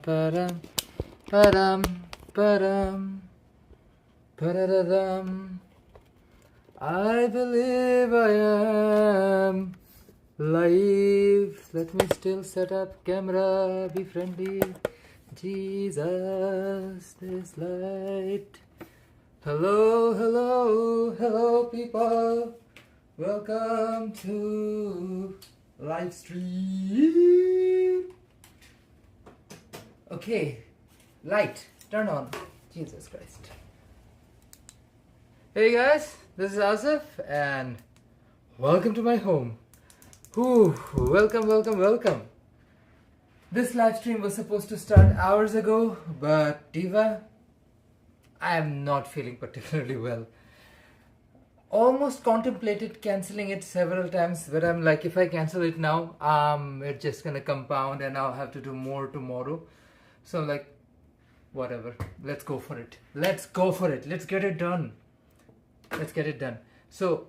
Param, param, param, pararam. I believe I am live. Let me still set up camera. Be friendly. Jesus is light. Hello, hello, hello, people. Welcome to live stream. Okay, light, turn on. Jesus Christ. Hey guys, this is Asif and welcome to my home. Welcome, welcome, welcome. This live stream was supposed to start hours ago, but Diva, I am not feeling particularly well. Almost contemplated cancelling it several times, but I'm like, if I cancel it now, it's just gonna compound and I'll have to do more tomorrow. So I'm like, whatever, let's go for it. Let's go for it. Let's get it done. Let's get it done. So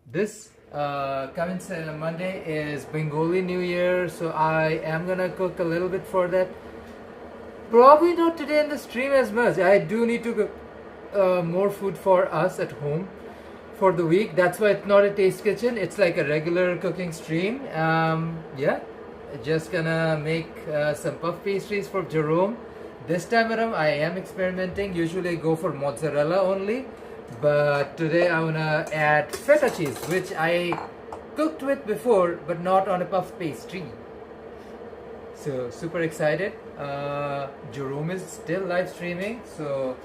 this coming Monday is Bengali New Year, so I am gonna cook a little bit for that. Probably not today in the stream as much. I do need to cook more food for us at home for the week. That's why it's not a taste kitchen. It's like a regular cooking stream. Yeah, just gonna make some puff pastries for Jerome. This time around I am experimenting. Usually I go for mozzarella only, but today I wanna add feta cheese, which I cooked with before but not on a puff pastry. So super excited. Jerome is still live streaming, so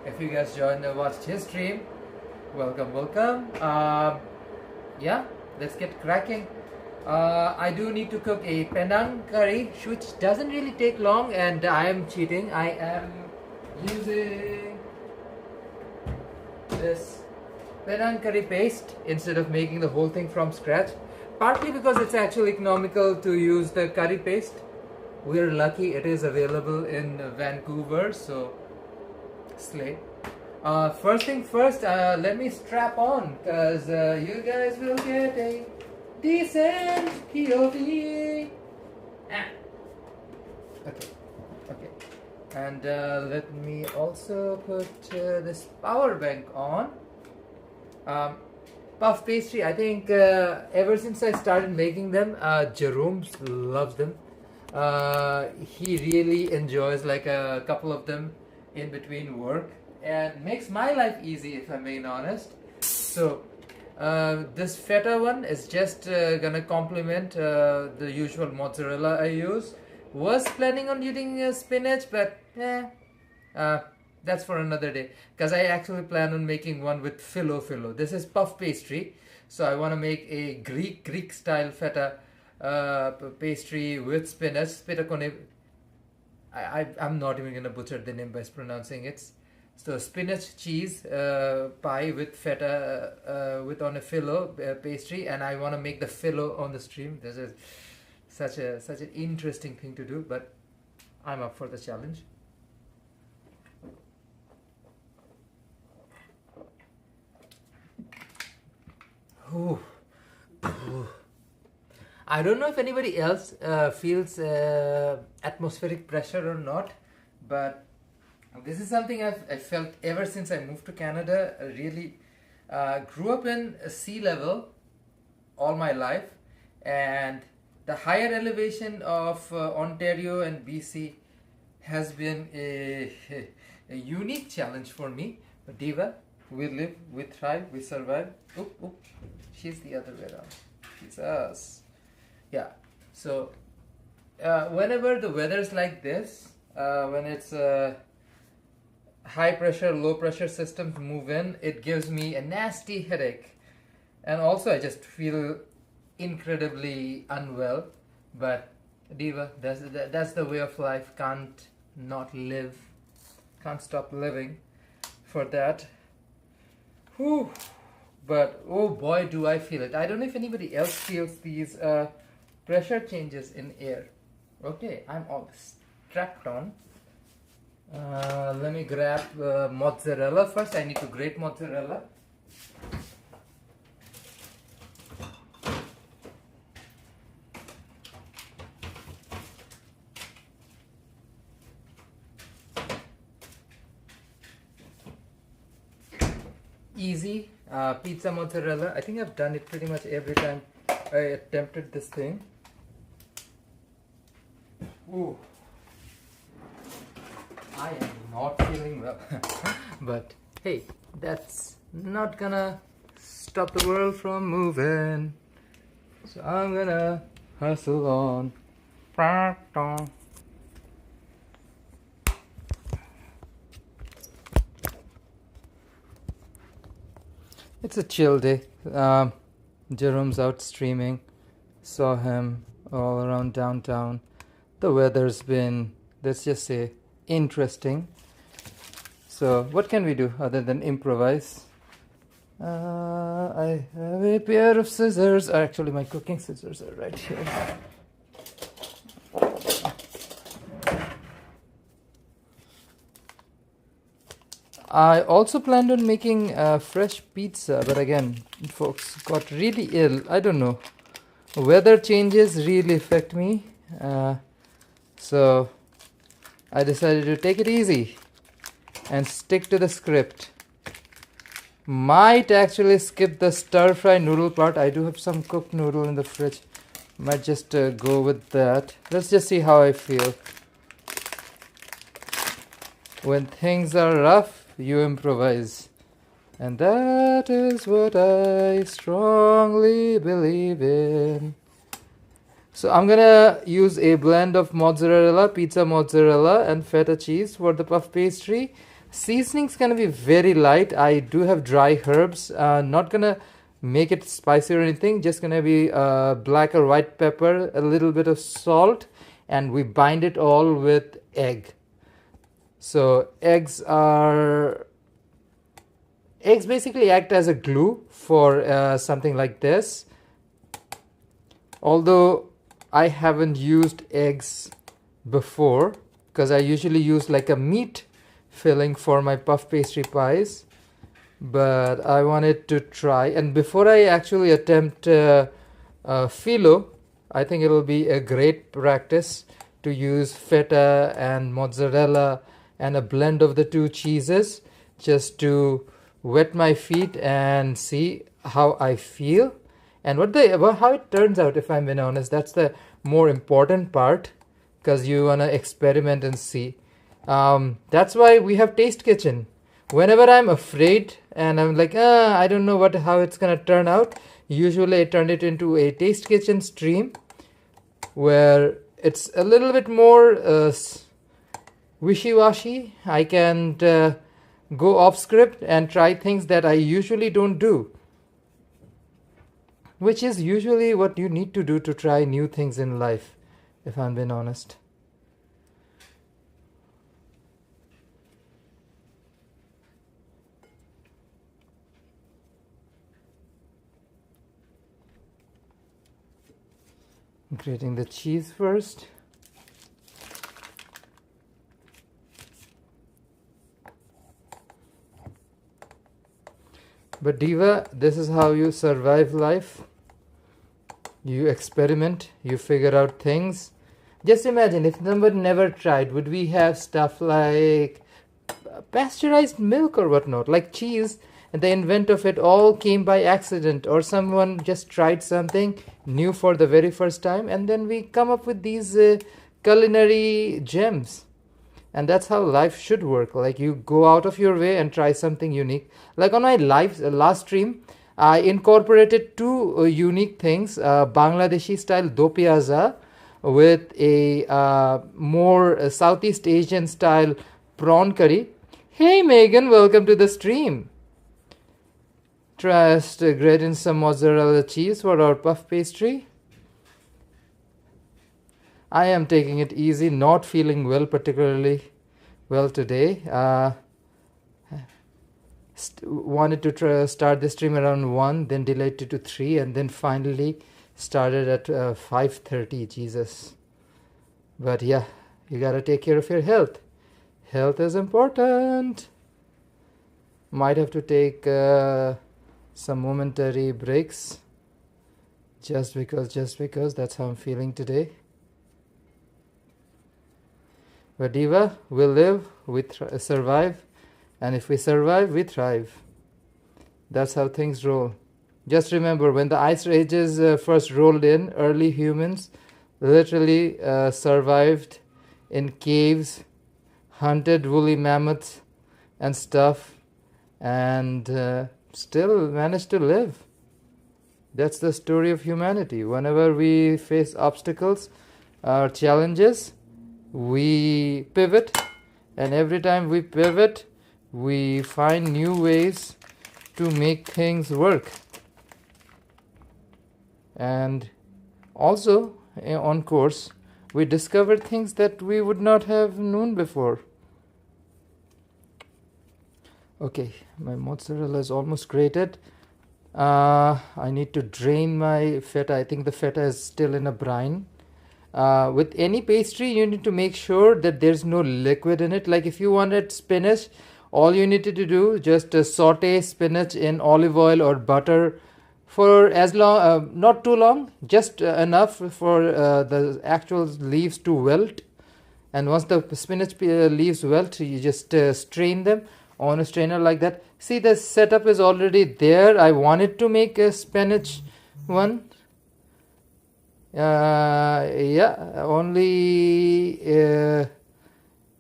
if you guys watched his stream, welcome, welcome. Yeah, let's get cracking. I do need to cook a Penang curry, which doesn't really take long, and I am cheating. I am using this Penang curry paste instead of making the whole thing from scratch. Partly because it's actually economical to use the curry paste. We're lucky it is available in Vancouver, so slay. First thing first, let me strap on, because you guys will get a decent POV. Okay. And let me also put this power bank on. Puff pastry, I think ever since I started making them, Jerome loves them. He really enjoys like a couple of them in between work, and makes my life easy, if I'm being honest. So this feta one is just gonna complement the usual mozzarella I use. Was planning on using spinach, but that's for another day, because I actually plan on making one with filo. This is puff pastry, so I want to make a Greek style feta pastry with spinach. I'm not even gonna butcher the name by pronouncing it. So spinach cheese pie with feta with on a filo pastry, and I want to make the filo on the stream. This is such an interesting thing to do, but I'm up for the challenge. Ooh. I don't know if anybody else feels atmospheric pressure or not, but this is something I've felt ever since I moved to Canada. I really grew up in sea level all my life, and the higher elevation of Ontario and BC has been a unique challenge for me. But Diva, we live, we thrive, we survive. Oop, she's the other way around. She's us. Yeah, so whenever the weather's like this, when it's high pressure, low pressure systems move in, it gives me a nasty headache. And also I just feel incredibly unwell. But Diva, that's the way of life. Can't not live. Can't stop living for that. Whew. But oh boy, do I feel it. I don't know if anybody else feels these pressure changes in air. Okay, I'm all strapped on. Let me grab mozzarella first. I need to grate mozzarella. easy pizza mozzarella. I think I've done it pretty much every time I attempted this thing. Ooh, I am not feeling well. But hey, that's not gonna stop the world from moving. So I'm gonna hustle on. It's a chill day. Jerome's out streaming. Saw him all around downtown. The weather's been, let's just say, interesting. So what can we do other than improvise? I have a pair of scissors. Actually, my cooking scissors are right here. I also planned on making fresh pizza, but again, folks got really ill. I don't know. Weather changes really affect me. So I decided to take it easy and stick to the script. Might actually skip the stir-fry noodle part. I do have some cooked noodle in the fridge. Might just go with that. Let's just see how I feel. When things are rough, you improvise. And that is what I strongly believe in. So I'm gonna use a blend of mozzarella, pizza mozzarella, and feta cheese for the puff pastry. Seasoning's gonna be very light. I do have dry herbs. Not gonna make it spicy or anything. Just gonna be black or white pepper, a little bit of salt, and we bind it all with egg. So eggs basically act as a glue for something like this. Although I haven't used eggs before, because I usually use like a meat filling for my puff pastry pies, but I wanted to try. And before I actually attempt phyllo, I think it'll be a great practice to use feta and mozzarella and a blend of the two cheeses, just to wet my feet and see how I feel and how it turns out. If I'm being honest, that's the more important part, because you want to experiment and see. That's why we have Taste Kitchen. Whenever I'm afraid and I'm like, I don't know how it's gonna turn out, usually I turn it into a Taste Kitchen stream where it's a little bit more wishy-washy. I can go off script and try things that I usually don't do, which is usually what you need to do to try new things in life, if I'm being honest. Grating the cheese first. But Diva, this is how you survive life. You experiment, you figure out things. Just imagine if somebody never tried, would we have stuff like pasteurized milk or whatnot, like cheese, and the invent of it all came by accident, or someone just tried something new for the very first time, and then we come up with these culinary gems. And that's how life should work. Like, you go out of your way and try something unique. Like on my last stream, I incorporated two unique things: Bangladeshi style do piyaza with a more Southeast Asian style prawn curry. Hey Megan, welcome to the stream. Just grate in some mozzarella cheese for our puff pastry. I am taking it easy, not feeling well, particularly well today. Wanted to start the stream around 1, then delayed it to 3, and then finally started at 5:30. Jesus. But yeah, you gotta take care of your health. Health is important. Might have to take some momentary breaks just because that's how I'm feeling today. But Diva, we live, we survive, and if we survive, we thrive. That's how things roll. Just remember, when the ice ages first rolled in, early humans literally survived in caves, hunted woolly mammoths and stuff, and still managed to live. That's the story of humanity. Whenever we face obstacles or challenges, we pivot, and every time we pivot, we find new ways to make things work. And also, on course, we discovered things that we would not have known before. Okay, my mozzarella is almost grated. I need to drain my feta. I think the feta is still in a brine. With any pastry, you need to make sure that there's no liquid in it. Like if you wanted spinach, all you needed to do just saute spinach in olive oil or butter for as long, not too long, just enough for the actual leaves to wilt. And once the spinach leaves wilt, you just strain them on a strainer like that. See, the setup is already there. I wanted to make a spinach one. Only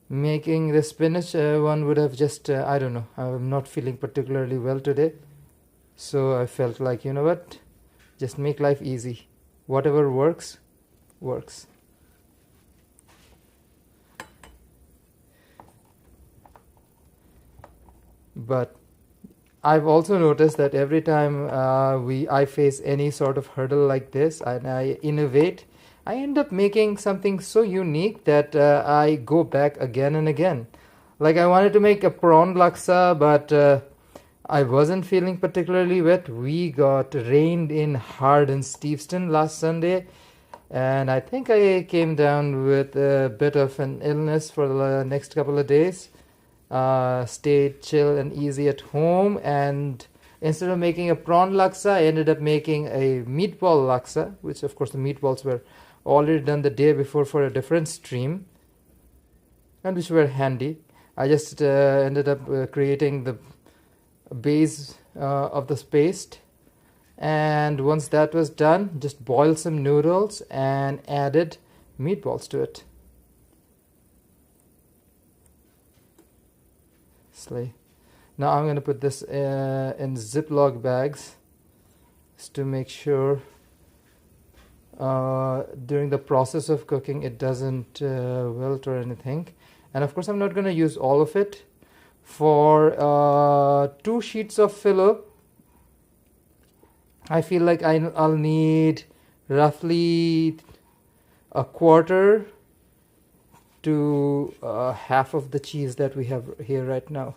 making the spinach one would have just, I don't know, I'm not feeling particularly well today. So I felt like, you know what, just make life easy. Whatever works, works. But I've also noticed that every time I face any sort of hurdle like this and I innovate, I end up making something so unique that I go back again and again. Like I wanted to make a prawn laksa, but I wasn't feeling particularly wet. We got rained in hard in Steveston last Sunday, and I think I came down with a bit of an illness for the next couple of days. Stayed chill and easy at home, and instead of making a prawn laksa, I ended up making a meatball laksa, which of course the meatballs were already done the day before for a different stream, and which were handy. I just ended up creating the base of this paste, and once that was done, just boiled some noodles and added meatballs to it. Slay. Now I'm going to put this in Ziploc bags just to make sure during the process of cooking it doesn't wilt or anything. And of course I'm not going to use all of it. For 2 sheets of filo, I feel like I'll need roughly a quarter to half of the cheese that we have here right now.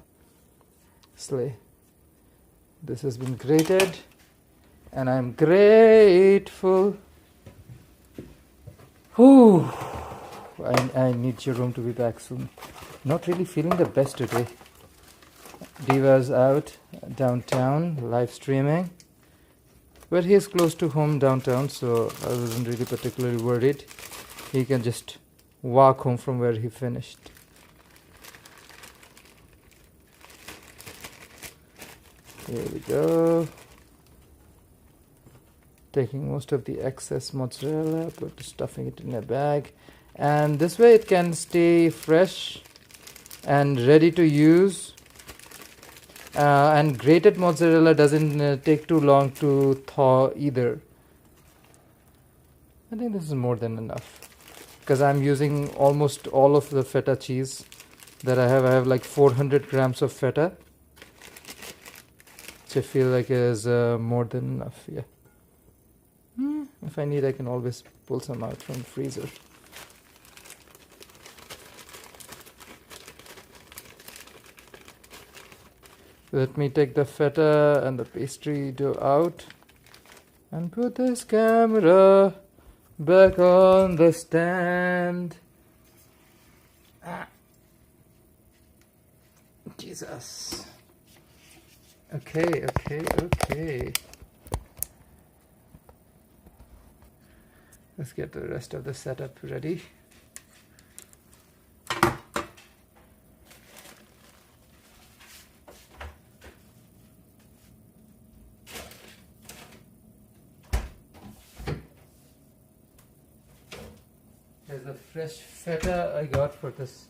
Slay. This has been grated, and I'm grateful. Whew. I need Jerome to be back soon. Not really feeling the best today. Diva's out downtown live streaming, but he's close to home downtown, so I wasn't really particularly worried. He can just walk home from where he finished. Here we go. Taking most of the excess mozzarella, stuffing it in a bag, and this way it can stay fresh and ready to use. And grated mozzarella doesn't take too long to thaw either. I think this is more than enough, because I'm using almost all of the feta cheese that I have. I have like 400 grams of feta, which I feel like is more than enough. Yeah. If I need, I can always pull some out from the freezer. Let me take the feta and the pastry dough out and put this camera back on the stand. Jesus. Okay. Let's get the rest of the setup ready. is the fresh feta I got for this.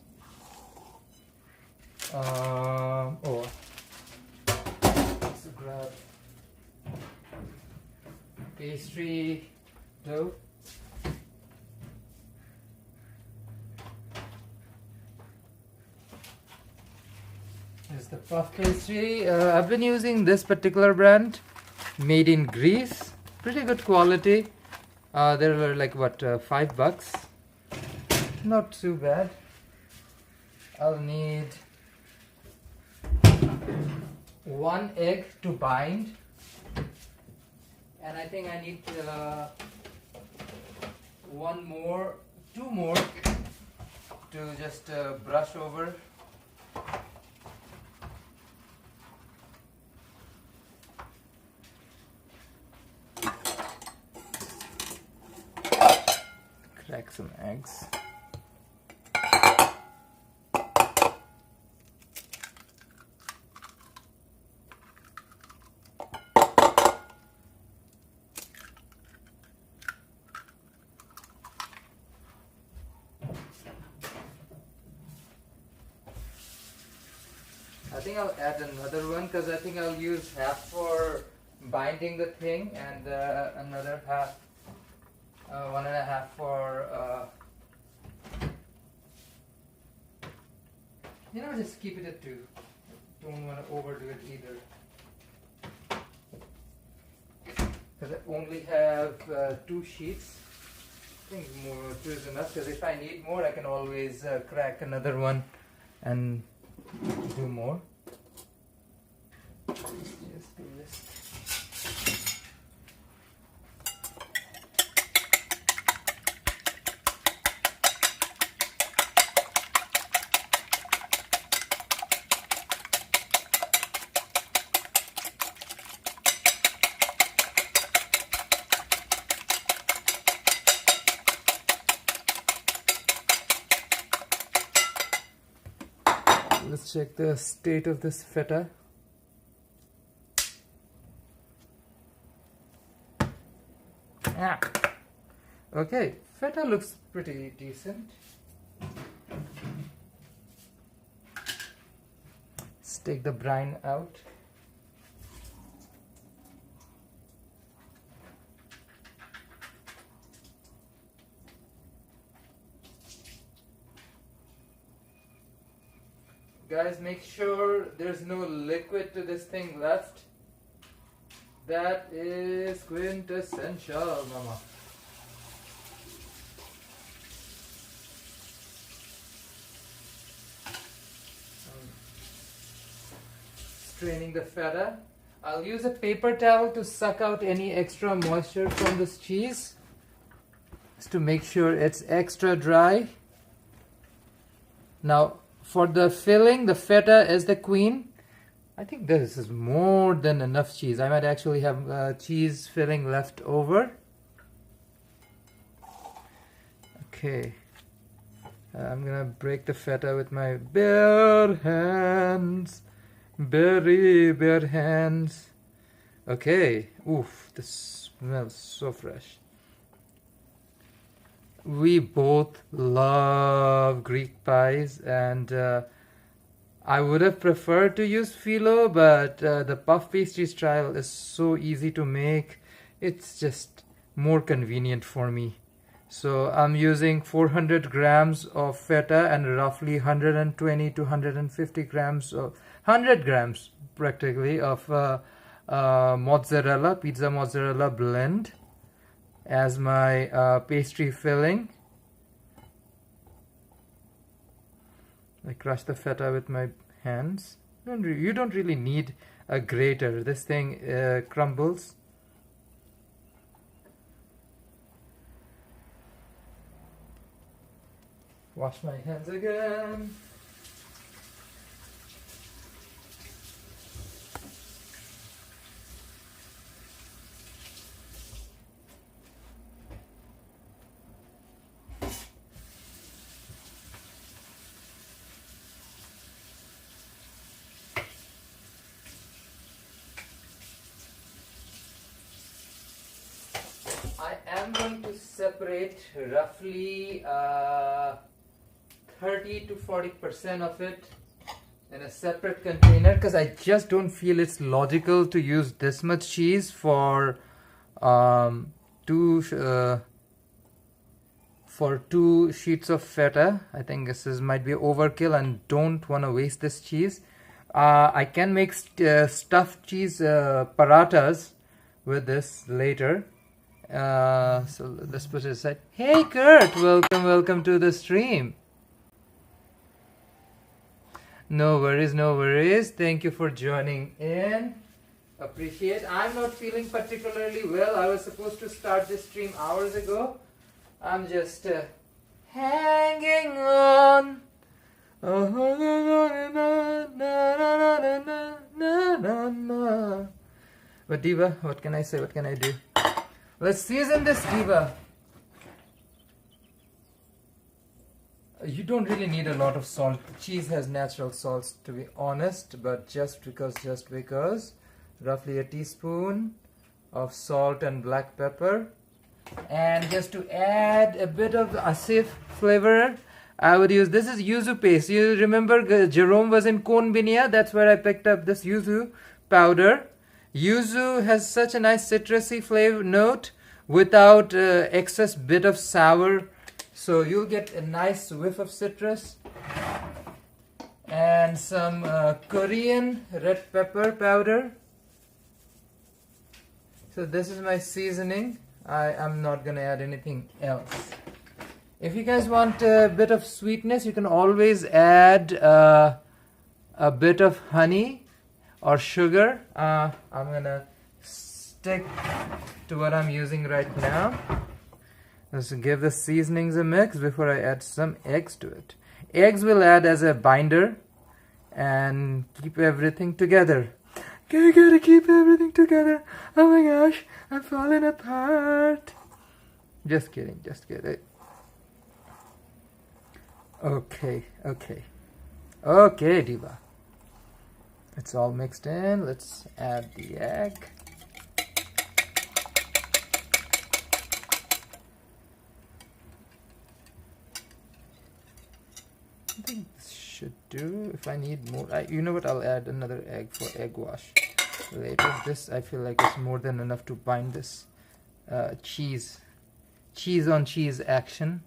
Let's grab pastry dough. Here's the puff pastry. I've been using this particular brand, made in Greece. Pretty good quality. They're like what, $5? Not too bad. I'll need 1 egg to bind, and I think I need 2 more to just brush over. Crack some eggs. I think I'll add another one because I think I'll use half for binding the thing and another half, 1.5 for, just keep it at 2. Don't want to overdo it either. Because I only have 2 sheets. I think more 2 is enough, because if I need more I can always crack another one and do more. Just do this. Let's check the state of this feta. Okay, feta looks pretty decent. Let's take the brine out. Guys, make sure there's no liquid to this thing left. That is quintessential, mama. Straining the feta. I'll use a paper towel to suck out any extra moisture from this cheese, just to make sure it's extra dry. Now, for the filling, the feta is the queen. I think this is more than enough cheese. I might actually have cheese filling left over. Okay. I'm gonna break the feta with my bare hands. Very bare hands. Okay. Oof, this smells so fresh. We both love Greek pies, and I would have preferred to use phyllo, but the puff pastry style is so easy to make. It's just more convenient for me. So I'm using 400 grams of feta and roughly 120 to 150 grams of 100 grams practically of mozzarella, pizza mozzarella blend as my pastry filling. I crush the feta with my hands. You don't really need a grater. This thing crumbles. Wash my hands again. I I'm going to separate roughly 30 to 40% of it in a separate container, because I just don't feel it's logical to use this much cheese for two sheets of feta. I think this might be overkill and don't want to waste this cheese. I can make stuffed cheese parathas with this later. So let's put it aside. Hey Kurt, welcome to the stream. No worries. Thank you for joining in. Appreciate. I'm not feeling particularly well. I was supposed to start this stream hours ago. I'm just hanging on. But Diva, what can I say? What can I do? Let's season this, Diva. You don't really need a lot of salt. Cheese has natural salts, to be honest, but just because, roughly a teaspoon of salt and black pepper. And just to add a bit of Asif flavor, I would use, this is yuzu paste. You remember Jerome was in Konbinia? That's where I picked up this yuzu powder. Yuzu has such a nice citrusy flavor note without excess bit of sour. So you'll get a nice whiff of citrus. And some Korean red pepper powder. So this is my seasoning. I am not going to add anything else. If you guys want a bit of sweetness, you can always add a bit of honey or sugar. I'm going to stick to what I'm using right now. Let's give the seasonings a mix before I add some eggs to it. Eggs will add as a binder and keep everything together. I gotta keep everything together. Oh my gosh, I'm falling apart. Just kidding. Okay, Diva. It's all mixed in. Let's add the egg. I think this should do. If I need more, you know what, I'll add another egg for egg wash later. This I feel like it's more than enough to bind this cheese on cheese action.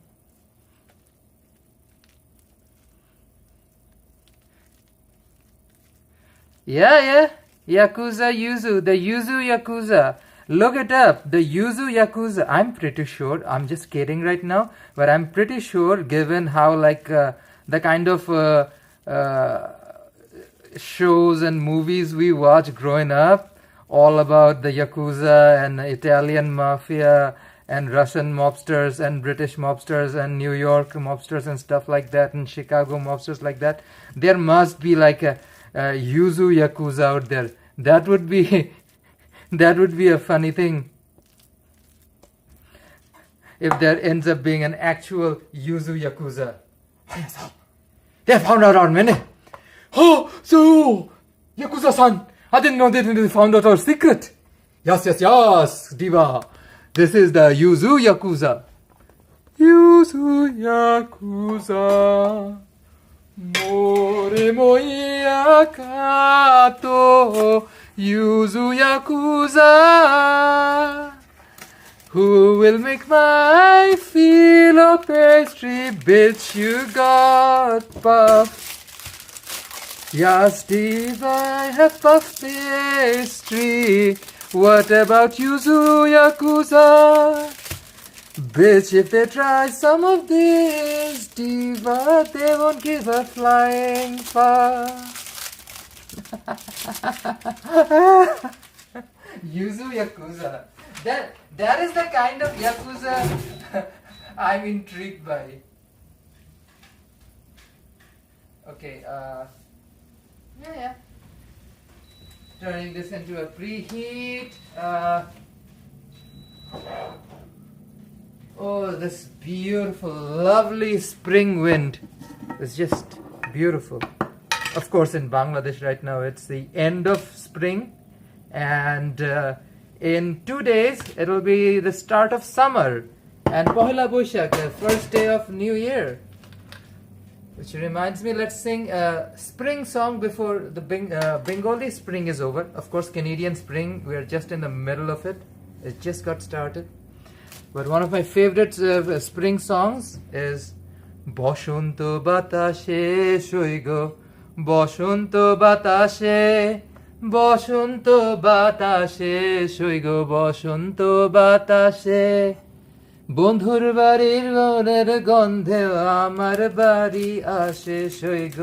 Yeah, Yakuza Yuzu, the Yuzu Yakuza. Look it up, the Yuzu Yakuza. I'm pretty sure, I'm just kidding right now, but I'm pretty sure, given how like the kind of shows and movies we watch growing up, all about the Yakuza and Italian mafia and Russian mobsters and British mobsters and New York mobsters and stuff like that and Chicago mobsters like that. There must be like a Yuzu Yakuza out there. That would be a funny thing if there ends up being an actual Yuzu Yakuza. They found out our menu. Oh, so Yakuza-san, I didn't know they found out our secret. Yes, Diva. This is the Yuzu Yakuza. Yuzu Yakuza. More mo iyakato Yuzu Yakuza. Who will make my filo pastry? Bitch, you got puff. Yes, Steve, I have puff pastry. What about Yuzu Yakuza? Bitch, if they try some of this, Diva, they won't give a flying fuck. Yuzu Yakuza. That is the kind of Yakuza I'm intrigued by. Okay, yeah. Turning this into a preheat. Oh, this beautiful, lovely spring wind. It's just beautiful. Of course, in Bangladesh right now, it's the end of spring. And In 2 days, it will be the start of summer. And Pohila Boishak, the first day of New Year. Which reminds me, let's sing a spring song before the Bengali spring is over. Of course, Canadian spring, we are just in the middle of it. It just got started. But one of my favorite spring songs is Boshanto Batashe Shoigo, Boshanto Batashe, Boshanto Batashe Shoigo, Boshanto Batashe. বন্ধুর বাড়ির গনের গন্ধে আমার বাড়ি আসে সৈগ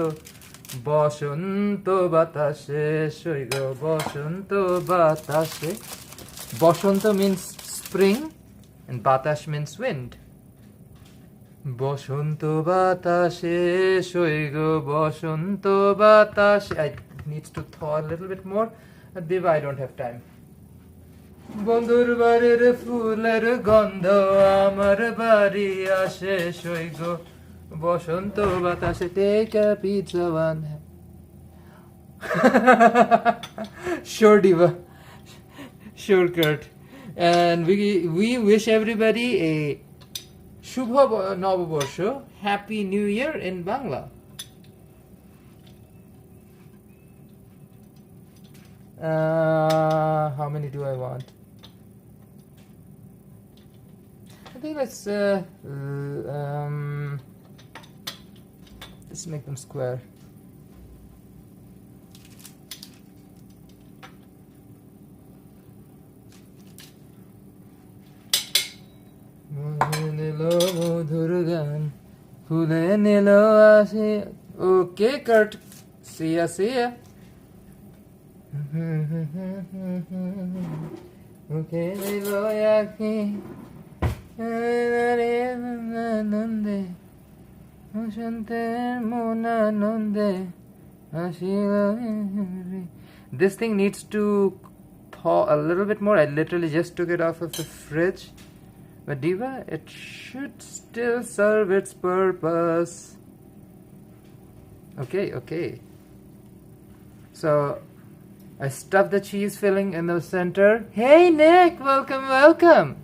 বসন্ত বাতাসে সৈগ বসন্ত বাতাসে বসন্ত means spring and batash means wind বসন্ত বাতাসে সৈগ বসন্ত বাতাসে I need to thaw a little bit more Diva I don't have time বন্ধুর বাড়ির ফুলের গন্ধ আমার বাড়ি আসে সৈগ বসন্ত বাতাসে take a pizza one sure Diva sure Kurt and we wish everybody a Shubha Novoborsho Happy New Year in Bangla how many do I want? I think let's make them square. Okay, Kurt. See ya. Okay, this thing needs to thaw a little bit more. I literally just took it off of the fridge. But Diva, it should still serve its purpose. Okay. So, I stuffed the cheese filling in the center. Hey Nick, welcome.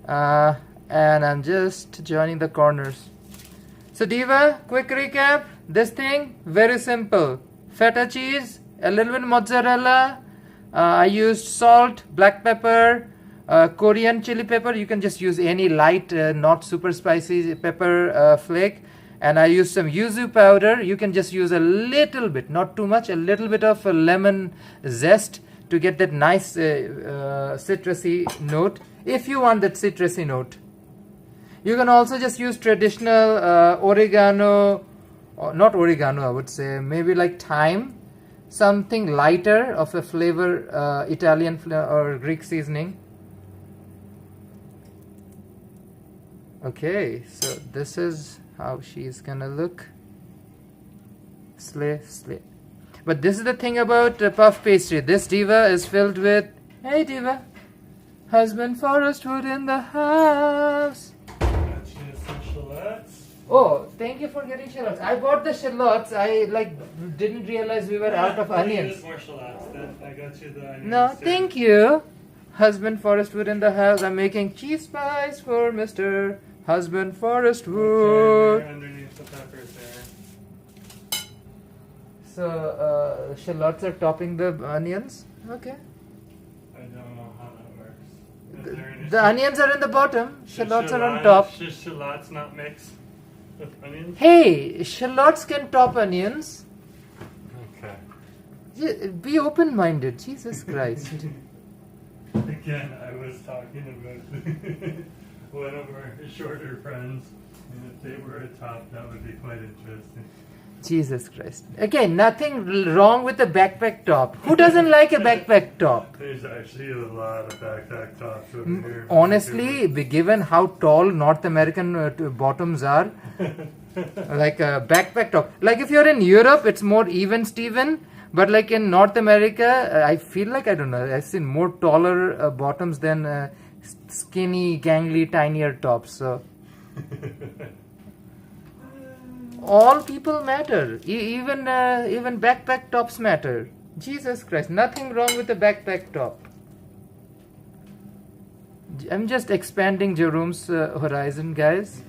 And I'm just joining the corners. So Diva, quick recap. This thing, very simple. Feta cheese, a little bit mozzarella. I used salt, black pepper, Korean chili pepper. You can just use any light, not super spicy pepper flake. And I used some yuzu powder. You can just use a little bit, not too much, a little bit of lemon zest to get that nice citrusy note. If you want that citrusy note. You can also just use traditional oregano, or not oregano I would say, maybe like thyme. Something lighter of a flavor, Italian or Greek seasoning. Okay, so this is how she's gonna look. Slay. But this is the thing about puff pastry. This Diva is filled with, hey Diva, husband Forest Wood in the house. Got you some shallots. Oh, thank you for getting shallots. I bought the shallots. I didn't realize we were out of onions. More shallots. I got you the onions. No, too. thank you. Husband Forest Wood in the house. I'm making cheese pies for Mr. Husband Forest Wood. Okay, underneath the peppers there. So, shallots are topping the onions. Okay. I don't know how that works. Is there an The issue? onions are in the bottom. Should Shallots are on top. Should shallots not mix with onions? Hey, shallots can top onions. Okay. Be open-minded. Jesus Christ. Again, I was talking about one of our shorter friends, and if they were a top, that would be quite interesting. Jesus Christ. Again, nothing wrong with a backpack top. Who doesn't like a backpack top? There's actually a lot of backpack tops over here. Honestly, given how tall North American bottoms are, like a backpack top. Like if you're in Europe, it's more even Steven. But like in North America, I feel like, I don't know, I've seen more taller bottoms than skinny, gangly, tinier tops. So all people matter. Even backpack tops matter. Jesus Christ, nothing wrong with the backpack top. I'm just expanding Jerome's horizon, guys.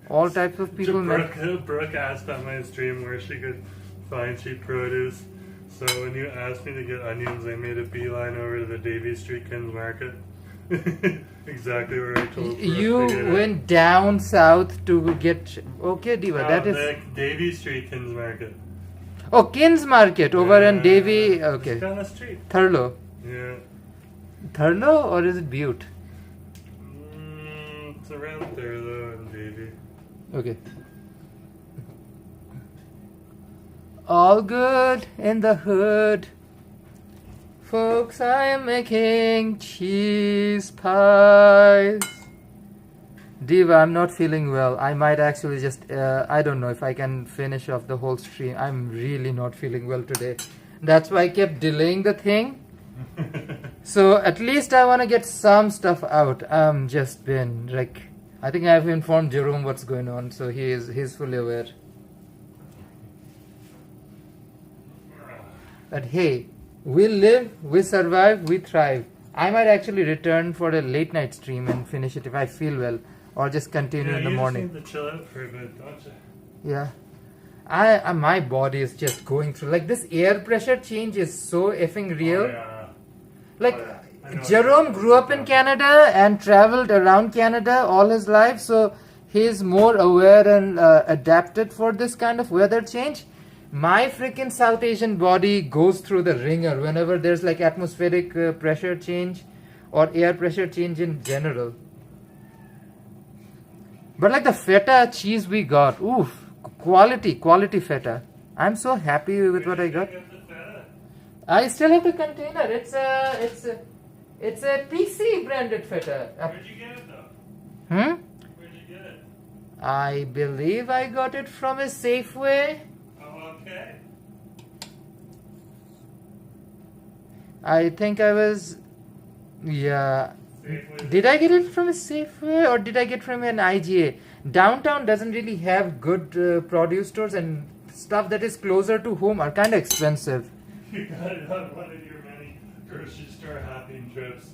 All types of people. Brooke asked on my stream where she could find cheap produce. So when you asked me to get onions, I made a beeline over to the Davie Street Kins Market. Exactly where I told Brooke You to get went down south to get. Okay, Diva, that is. The Davie Street Kins Market. Oh, Kins Market over in Davie. Okay. It's down the street. Thurlow. Yeah. Thurlow or is it Butte? It's around there though in Davie. Okay. All good in the hood. Folks, I am making cheese pies. Diva, I'm not feeling well. I might actually just, I don't know if I can finish off the whole stream. I'm really not feeling well today. That's why I kept delaying the thing. So at least I want to get some stuff out. I'm just been like, I think I've informed Jerome what's going on, so he's fully aware. But hey, we live, we survive, we thrive. I might actually return for a late night stream and finish it if I feel well, or just continue in the morning. You just need to chill out for a bit, don't you? Yeah. My body is just going through, like, this air pressure change is so effing real. Oh, yeah. Like, I know Jerome grew up in Canada and traveled around Canada all his life, so he's more aware and adapted for this kind of weather change. My freaking South Asian body goes through the ringer whenever there's like atmospheric pressure change or air pressure change in general. But like the feta cheese we got, oof, quality feta. I'm so happy with what I got. I still have the container. It's a PC branded feta. Where'd you get it though? Hmm? Where'd you get it? I believe I got it from a Safeway. Oh, okay. I think I was, yeah. Safeway. Did I get it from a Safeway or did I get from an IGA? Downtown doesn't really have good produce stores, and stuff that is closer to home are kind of expensive. You got it on one of your many grocery store hopping trips.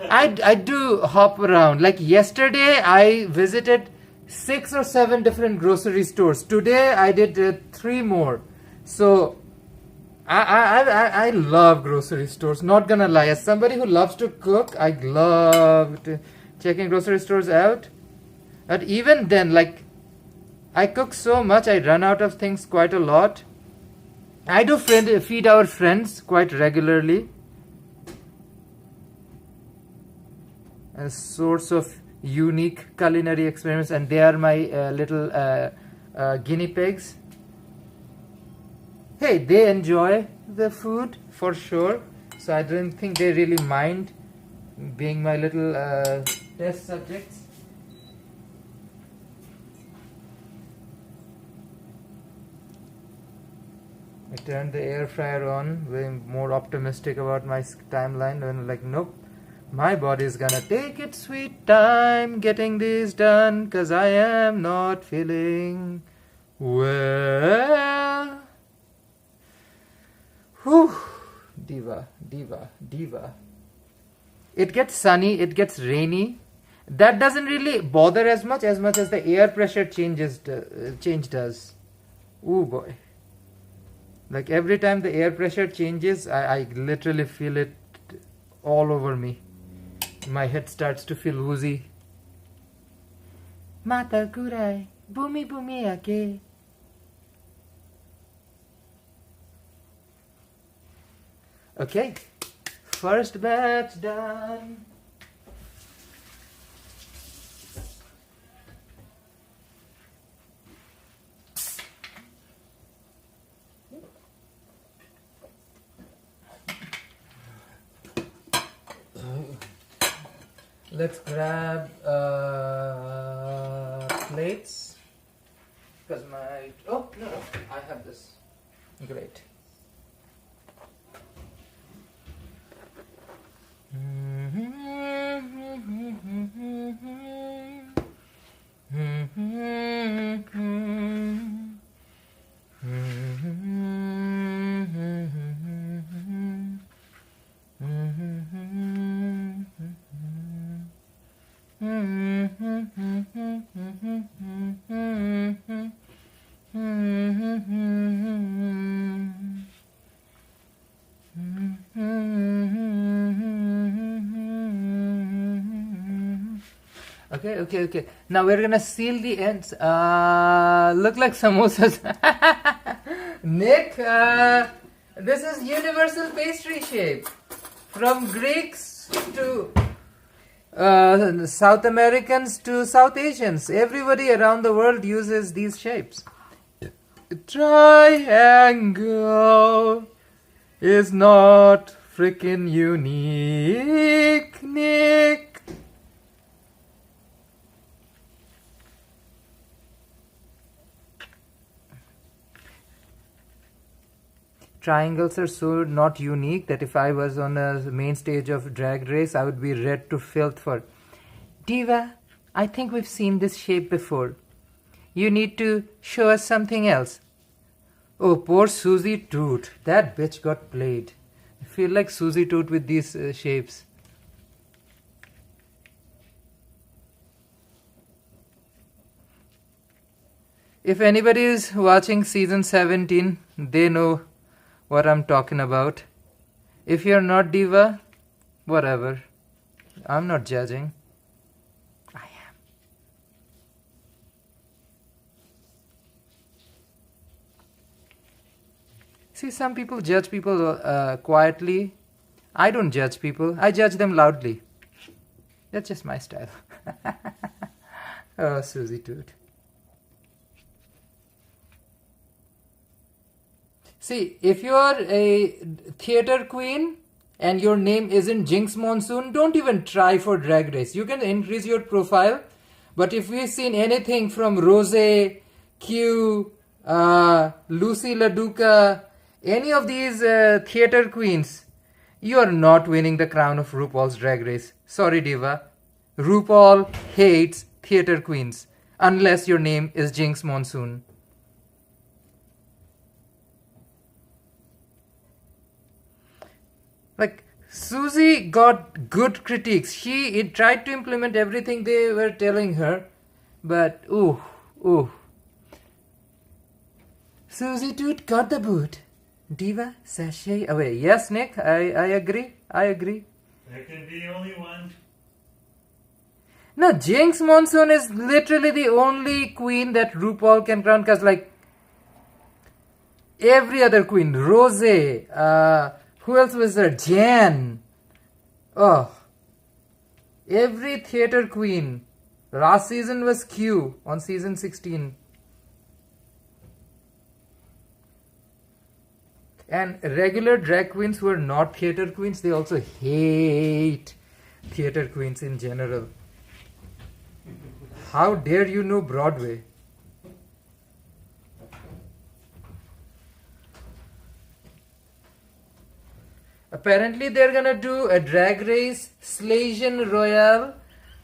I do hop around. Like yesterday, I visited 6 or 7 different grocery stores. Today, I did 3 more. So, I love grocery stores. Not gonna lie, as somebody who loves to cook, I love checking grocery stores out. But even then, like, I cook so much, I run out of things quite a lot. I do feed our friends quite regularly. A source of unique culinary experiments, and they are my little guinea pigs. Hey, they enjoy the food for sure, so I don't think they really mind being my little test subjects. I turned the air fryer on, way more optimistic about my timeline, and like, nope, my body is gonna take its sweet time getting this done, cause I am not feeling well. Whew. Diva. It gets sunny, it gets rainy. That doesn't really bother as much as the air pressure change does. Ooh boy. Like every time the air pressure changes, I literally feel it all over me. My head starts to feel woozy. Mata kurai, bumi ake. Okay, first batch done. Let's grab plates, because no, I have this. Great. Okay. Now we're gonna seal the ends. Look like samosas. Nick, this is universal pastry shape. From Greeks to South Americans to South Asians. Everybody around the world uses these shapes. Triangle is not freaking unique, Nick. Triangles are so not unique that if I was on a main stage of Drag Race, I would be read to filth for. Diva, I think we've seen this shape before. You need to show us something else. Oh, poor Susie Toot. That bitch got played. I feel like Susie Toot with these shapes. If anybody is watching season 17, they know what I'm talking about. If you're not Diva, whatever. I'm not judging. I am. See, some people judge people quietly. I don't judge people. I judge them loudly. That's just my style. Oh, Susie Toot. See, if you are a theatre queen and your name isn't Jinx Monsoon, don't even try for Drag Race. You can increase your profile, but if we've seen anything from Rose, Q, Lucy LaDuca, any of these theatre queens, you are not winning the crown of RuPaul's Drag Race. Sorry, Diva. RuPaul hates theatre queens unless your name is Jinx Monsoon. Like, Susie got good critiques. She tried to implement everything they were telling her, but ooh. Susie Toot got the boot. Diva, sashay away. Yes, Nick, I agree. There can be only one. No, Jinx Monsoon is literally the only queen that RuPaul can crown, because like every other queen, Rose, who else was there? Jan. Oh. Every theatre queen. Last season was Q on season 16. And regular drag queens who are not theatre queens, they also hate theatre queens in general. How dare you know Broadway? Apparently they're gonna do a Drag Race Slasian Royale,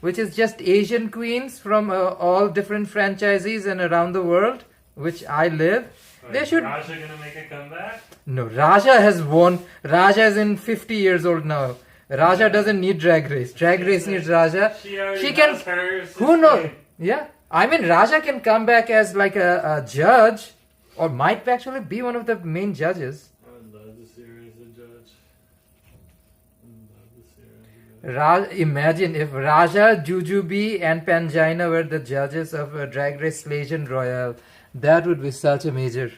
which is just Asian queens from all different franchises and around the world, which I live. They should. Raja gonna make a comeback? No, Raja has won. Raja is in 50 years old now. Raja doesn't need Drag Race. Drag Race needs Raja. She can. Hers. Who knows? Yeah, I mean Raja can come back as like a judge, or might actually be one of the main judges. I would love to see her as a judge. Imagine if Raja, Jujubee and Pangina were the judges of a Drag Race Slasian Royale. That would be such a major.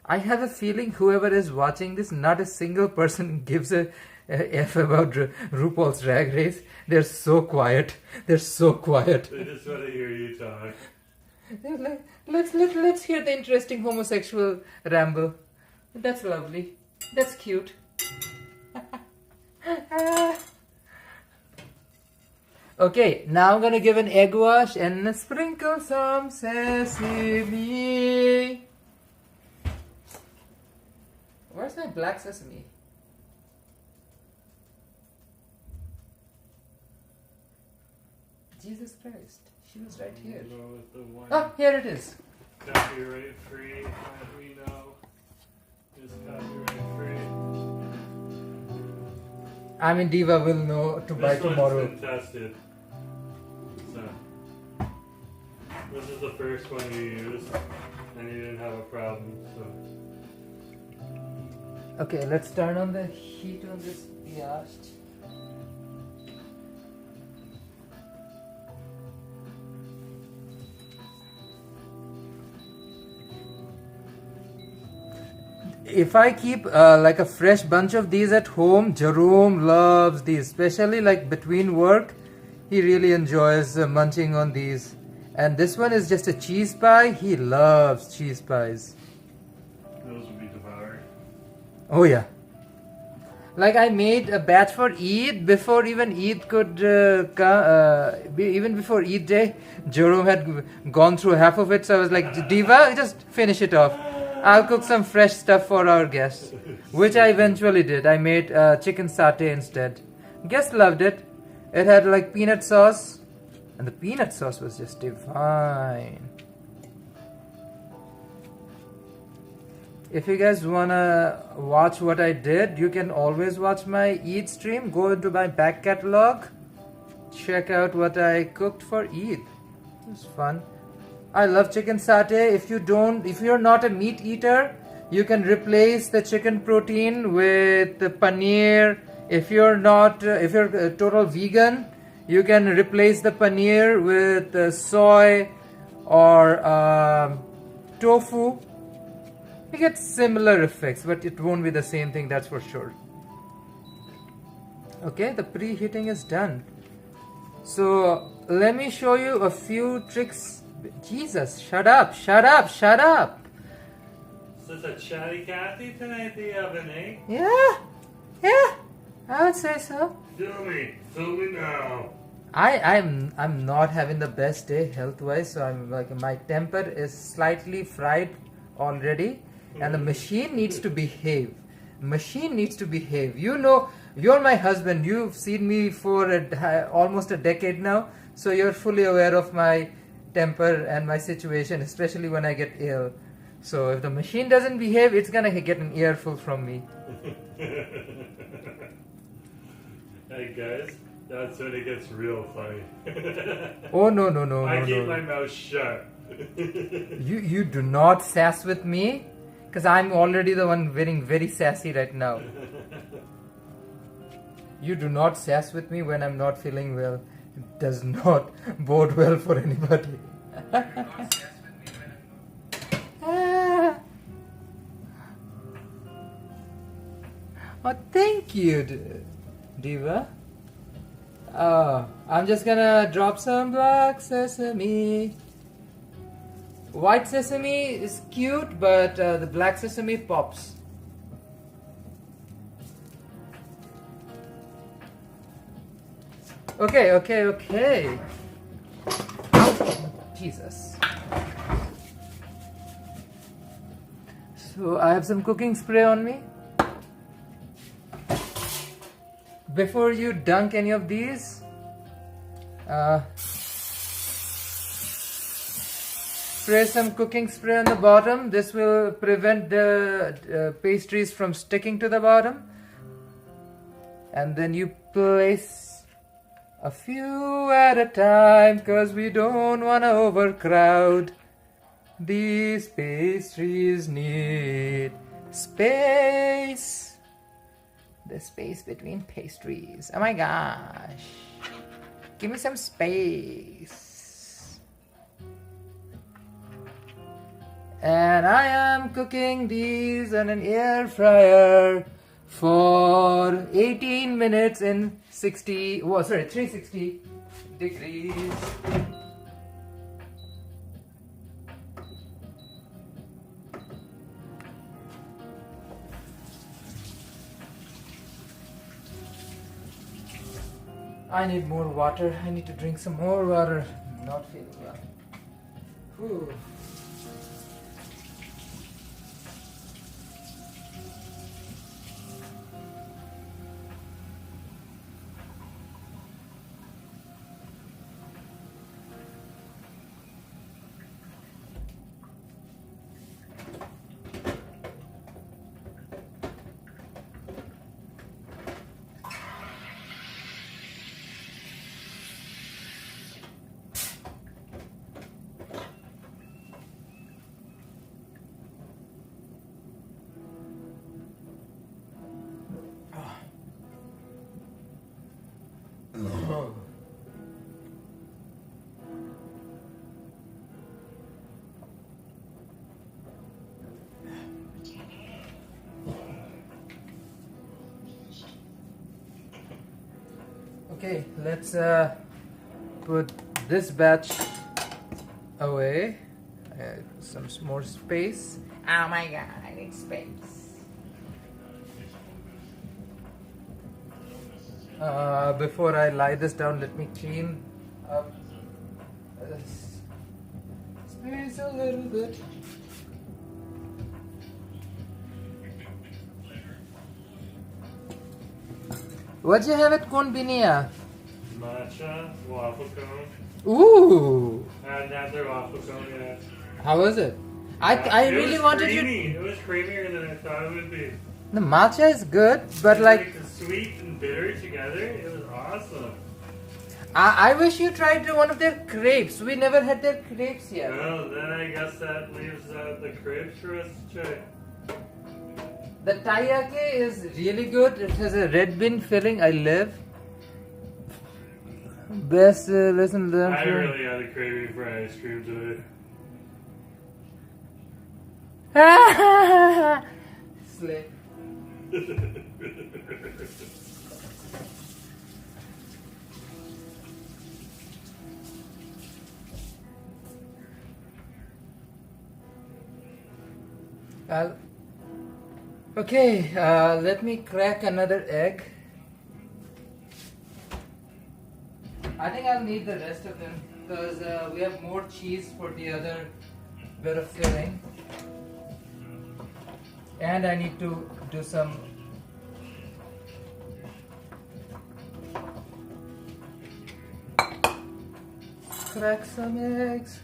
I have a feeling whoever is watching this, not a single person gives a F about RuPaul's Drag Race. They're so quiet. They just want to hear you talk. Let's hear the interesting homosexual ramble. That's lovely. That's cute. Okay, now I'm gonna give an egg wash and sprinkle some sesame. Where's my black sesame? Jesus Christ, she was right here. Oh, here it is. Copyright free, as we know. Is copyright free. I mean, Diva will know to buy tomorrow. This one's been tested. So, this is the first one you used, and you didn't have a problem. So, Okay, let's turn on the heat on this piast. If I keep like a fresh bunch of these at home, Jerome loves these, especially like between work. He really enjoys munching on these. And this one is just a cheese pie. He loves cheese pies. Those would be devoured. Oh yeah. Like I made a batch for Eid before even Eid could even before Eid day. Jerome had gone through half of it, so I was like, Diva, just finish it off. I'll cook some fresh stuff for our guests, which I eventually did. I made chicken satay instead. Guests loved it. It had like peanut sauce, and the peanut sauce was just divine. If you guys wanna watch what I did, you can always watch my Eid stream. Go into my back catalog, check out what I cooked for Eid. It was fun. I love chicken satay. If you're not a meat eater, you can replace the chicken protein with the paneer. If you're a total vegan, you can replace the paneer with soy or tofu. You get similar effects, but it won't be the same thing, that's for sure. Okay, the preheating is done. So let me show you a few tricks. Jesus, shut up, shut up, shut up. So it's a chatty Cathy tonight, the oven, eh? Yeah, I would say so. Fill me now. I'm not having the best day health-wise, so I'm like my temper is slightly fried already, and the machine needs to behave. Machine needs to behave. You know, you're my husband. You've seen me for almost a decade now, so you're fully aware of my temper and my situation, especially when I get ill. So if the machine doesn't behave, it's gonna get an earful from me. Hey guys, that's when it gets real funny. Oh no, I keep my mouth shut. You do not sass with me, because I'm already the one getting very sassy right now. You do not sass with me when I'm not feeling well. It does not bode well for anybody. Oh, thank you, Diva. Oh, I'm just gonna drop some black sesame. White sesame is cute, but the black sesame pops. Okay. Jesus. So I have some cooking spray on me. Before you dunk any of these, spray some cooking spray on the bottom. This will prevent the pastries from sticking to the bottom. And then you place a few at a time, because we don't want to overcrowd. These pastries need space. The space between pastries. Oh my gosh. Give me some space. And I am cooking these on an air fryer for 18 minutes in 360 degrees. I need more water. I need to drink some more water. I'm not feeling well. Whew. Okay, let's put this batch away. Some more space. Oh my god, I need space. Before I lie this down, let me clean up this space a little bit. What'd you have at Konbinia? Matcha waffle cone. Ooh! I hadn't had their waffle cone yet. How was it? I It really was wanted creamy. you. It was creamier than I thought it would be. The matcha is good, but It's like sweet and bitter together. It was awesome. I wish you tried one of their crepes. We never had their crepes yet. Well, then I guess that leaves the crepes for us to try. The taiyake is really good. It has a red bean filling. I love. Best lesson learned. I really had a craving for ice cream today. Slay. Okay, let me crack another egg. I think I'll need the rest of them because we have more cheese for the other bit of filling. And I need to do some crack some eggs.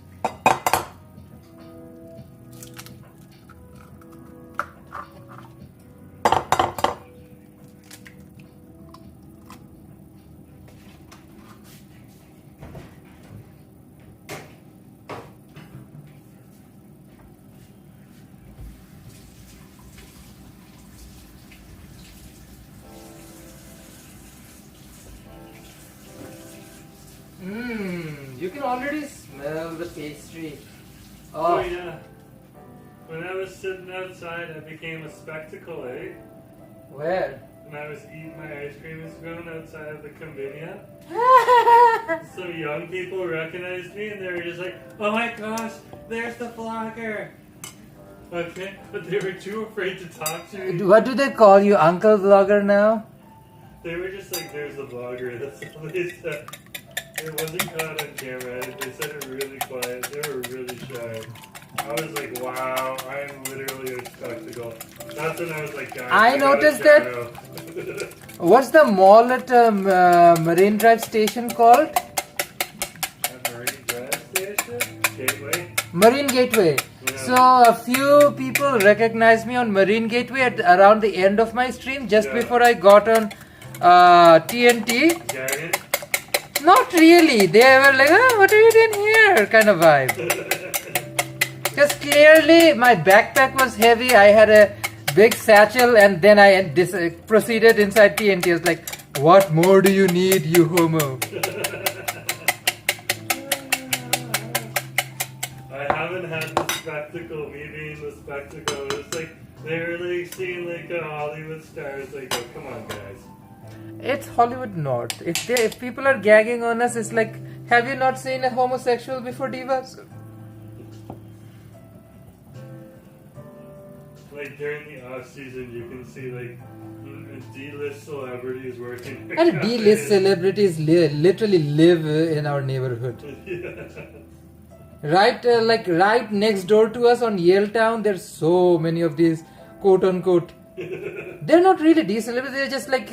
You can already smell the pastry. Oh yeah. When I was sitting outside, I became a spectacle, eh? Where? When I was eating my ice cream and spoon outside of the convenience. Some young people recognized me and they were just like, "Oh my gosh, there's the vlogger." Okay, but they were too afraid to talk to me. What do they call you, Uncle Vlogger now? They were just like, "There's the vlogger." That's all they said. It wasn't caught on camera. They said it really quiet. They were really shy. I was like, wow, I'm literally a spectacle. That's when I was like, guys, I noticed that. What's the mall at Marine Drive station called? At Marine Drive Station? Gateway? Marine Gateway. Yeah. So a few people recognized me on Marine Gateway at around the end of my stream, just before I got on TNT. Gagging? Not really. They were like, oh, what are you doing here? Kind of vibe. Because clearly my backpack was heavy. I had a big satchel and then I proceeded inside TNT. I was like, what more do you need, you homo? I haven't had the spectacle, me being the spectacle. It's like, they were like seeing like a Hollywood stars, like, oh, come on guys. It's Hollywood North. If people are gagging on us, it's like, have you not seen a homosexual before, divas? Like during the off season, you can see like D-list celebrities working. And D-list celebrities literally live in our neighborhood. Yeah. Right, like right next door to us on Yale Town, there's so many of these quote-unquote. They're not really D-celebrities. They're just like.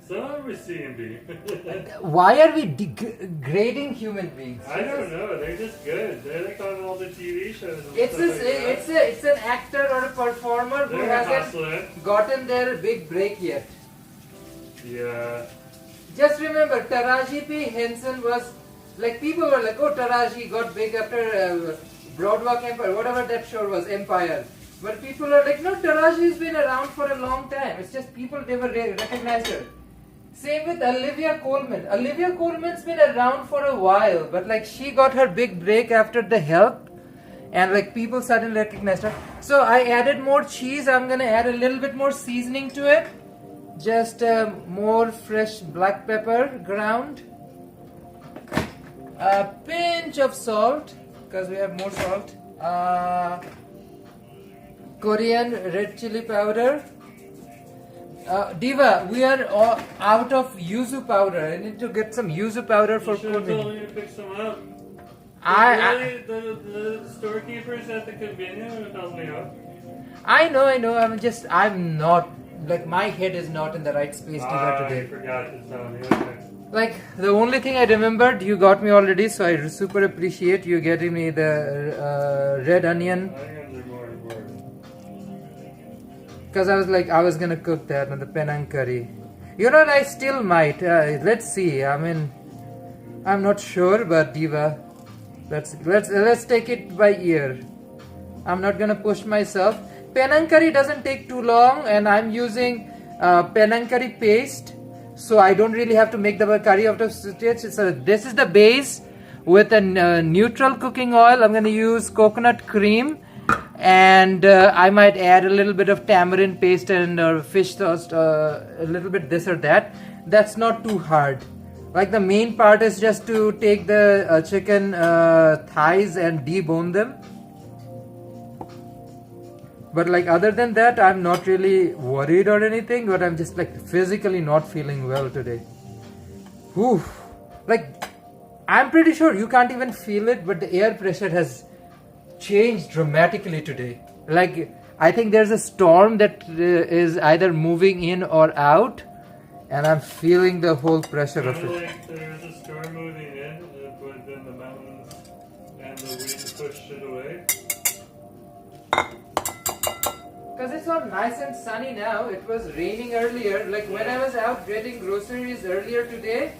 Some of them are C&B. Why are we degrading human beings? I don't know. They're just good. They're like on all the TV shows. And It's an actor or a performer who hasn't gotten their big break yet. Yeah. Just remember, Taraji P. Henson was like, people were like, oh, Taraji got big after Broadwalk Empire, whatever that show was, Empire. But people are like, no, Taraji's been around for a long time. It's just people never recognized her. Same with Olivia Colman. Olivia Colman's been around for a while, but like she got her big break after The Help, and like people suddenly recognized her. So I added more cheese. I'm gonna add a little bit more seasoning to it. just more fresh black pepper ground, a pinch of salt because we have more salt, Korean red chili powder. Diva, we are all out of yuzu powder. I need to get some yuzu powder for You should have told cooking. me to pick some up. I The storekeepers at the convenience store tells me up. I know. I'm not, like, my head is not in the right space to go I today. forgot to tell me. Okay. Like, the only thing I remembered, you got me already, so I super appreciate you getting me the red onion. Onions are more important. Because I was gonna cook that on the Penang curry. You know what, I still might. Let's see. I mean, I'm not sure, but Diva, let's take it by ear. I'm not gonna push myself. Penang curry doesn't take too long, and I'm using Penang curry paste, so I don't really have to make the curry out of scratch. So this is the base with a neutral cooking oil. I'm gonna use coconut cream, and I might add a little bit of tamarind paste and fish sauce, a little bit this or that. That's not too hard. Like, the main part is just to take the chicken thighs and debone them. But like, other than that, I'm not really worried or anything, but I'm just like physically not feeling well today. Whew. Like, I'm pretty sure you can't even feel it, but the air pressure has changed dramatically today. Like, I think there's a storm that is either moving in or out, and I'm feeling the whole pressure of Kind of it. like there was a storm moving in, but then the mountains and the wind pushed it away. Because it's all nice and sunny now. It was raining earlier. Like, when I was out getting groceries earlier today,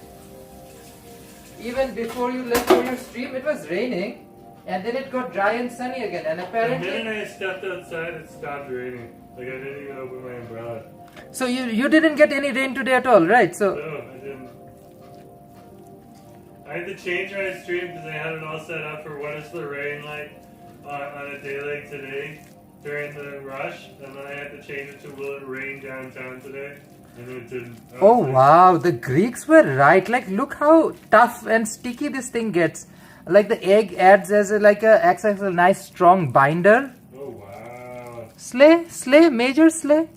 even before you left for your stream, it was raining. And then it got dry and sunny again. And The apparently... minute I stepped outside, it stopped raining. Like, I didn't even open my umbrella. So you didn't get any rain today at all, right? So No, I didn't. I had to change my stream because I had it all set up for what is the rain like on a day like today during the rush, and then I had to change it to will it rain downtown today, and it didn't. oh wow, the Greeks were right. Like, look how tough and sticky this thing gets. Like, the egg adds acts as a nice strong binder. Oh wow. Slay, major slay.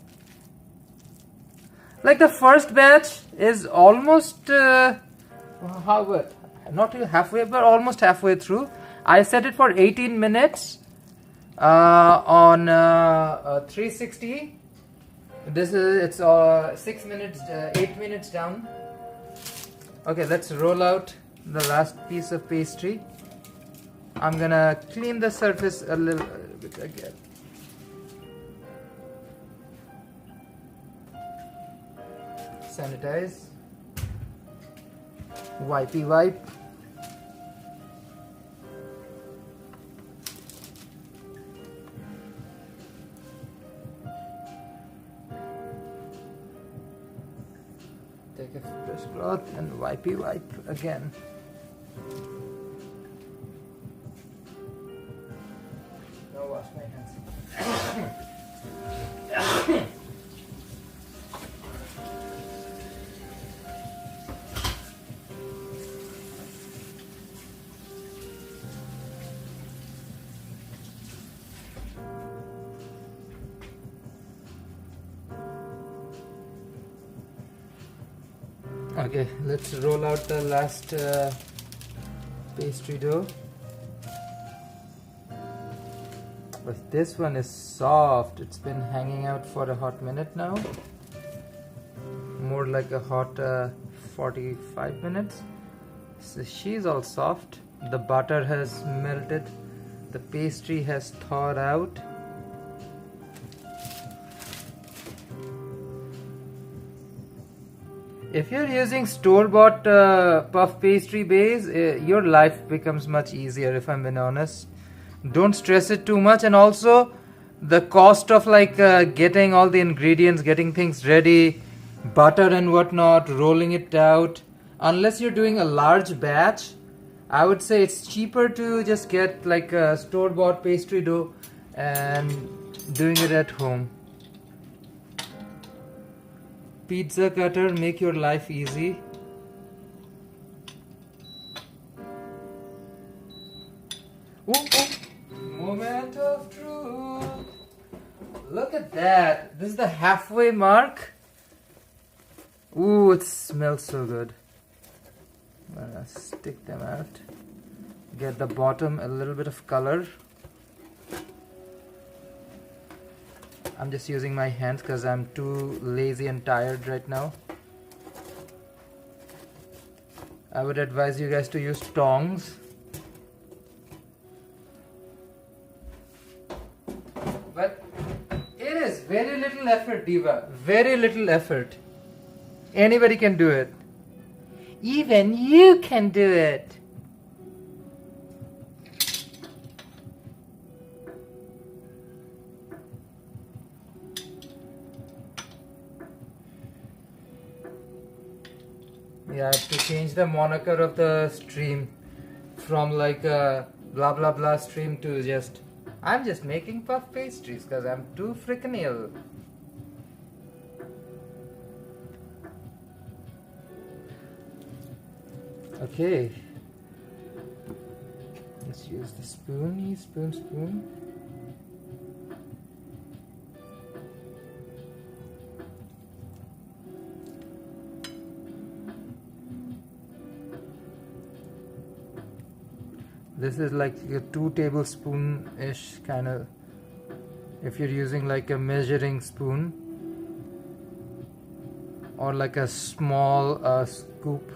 Like, the first batch is almost not halfway, but almost halfway through. I set it for 18 minutes on 360. It's 6 minutes, 8 minutes down. Okay, let's roll out the last piece of pastry. I'm gonna clean the surface a little bit again. Sanitize. Wipey wipe. Take a fresh cloth and wipey wipe again. Now wash my hands. Okay, let's roll out the last pastry dough. But this one is soft. It's been hanging out for a hot minute now. More like a hot 45 minutes. So she's all soft. The butter has melted. The pastry has thawed out. If you're using store-bought puff pastry base, your life becomes much easier, if I'm being honest. Don't stress it too much, and also the cost of getting all the ingredients, getting things ready, butter and whatnot, rolling it out. Unless you're doing a large batch, I would say it's cheaper to just get like a store-bought pastry dough and doing it at home. pizza cutter make your life easy. Ooh, ooh. Moment of truth. Look at that. This is the halfway mark. Ooh, it smells so good. I'm gonna stick them out. Get the bottom a little bit of color. I'm just using my hands because I'm too lazy and tired right now. I would advise you guys to use tongs. But it is very little effort, Diva. Very little effort. Anybody can do it. Even you can do it. Yeah, I have to change the moniker of the stream from like a blah blah blah stream to just I'm just making puff pastries because I'm too freaking ill. Okay, let's use the spoon, spoon. This is like a 2 tablespoon-ish kind of, if you're using like a measuring spoon or like a small scoop.